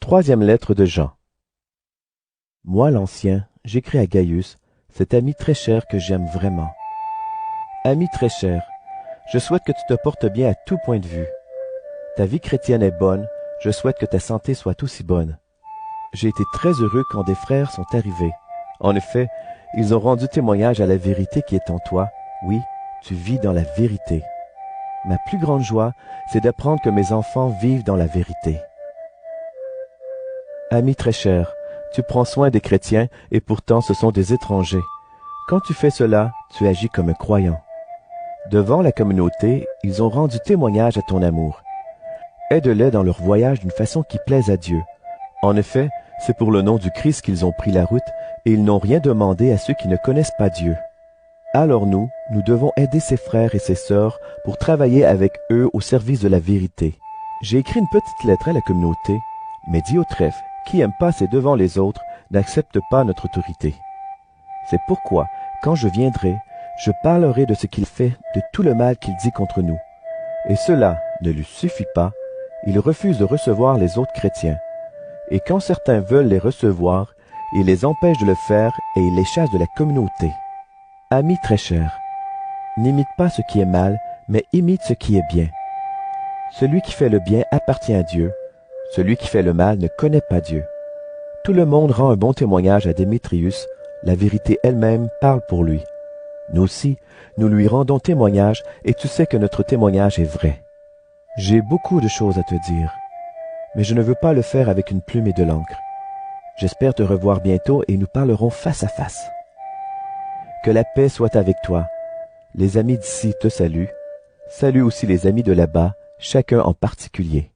Troisième lettre de Jean. Moi, l'ancien, j'écris à Gaius, cet ami très cher que j'aime vraiment. Ami très cher, je souhaite que tu te portes bien à tout point de vue. Ta vie chrétienne est bonne, je souhaite que ta santé soit aussi bonne. J'ai été très heureux quand des frères sont arrivés. En effet, ils ont rendu témoignage à la vérité qui est en toi. Oui, tu vis dans la vérité. Ma plus grande joie, c'est d'apprendre que mes enfants vivent dans la vérité. Ami très cher, tu prends soin des chrétiens et pourtant ce sont des étrangers. Quand tu fais cela, tu agis comme un croyant. Devant la communauté, ils ont rendu témoignage à ton amour. Aide-les dans leur voyage d'une façon qui plaise à Dieu. En effet, c'est pour le nom du Christ qu'ils ont pris la route et ils n'ont rien demandé à ceux qui ne connaissent pas Dieu. Alors nous devons aider ces frères et ces sœurs pour travailler avec eux au service de la vérité. J'ai écrit une petite lettre à la communauté, mais Diotrephe, qui aime passer devant les autres, n'accepte pas notre autorité. C'est pourquoi, quand je viendrai, je parlerai de ce qu'il fait, de tout le mal qu'il dit contre nous. Et cela ne lui suffit pas, il refuse de recevoir les autres chrétiens. Et quand certains veulent les recevoir, il les empêche de le faire et il les chasse de la communauté. Ami très cher, n'imite pas ce qui est mal, mais imite ce qui est bien. Celui qui fait le bien appartient à Dieu, celui qui fait le mal ne connaît pas Dieu. Tout le monde rend un bon témoignage à Démétrius, la vérité elle-même parle pour lui. Nous aussi, nous lui rendons témoignage et tu sais que notre témoignage est vrai. J'ai beaucoup de choses à te dire, mais je ne veux pas le faire avec une plume et de l'encre. J'espère te revoir bientôt et nous parlerons face à face. Que la paix soit avec toi. Les amis d'ici te saluent. Salue aussi les amis de là-bas, chacun en particulier.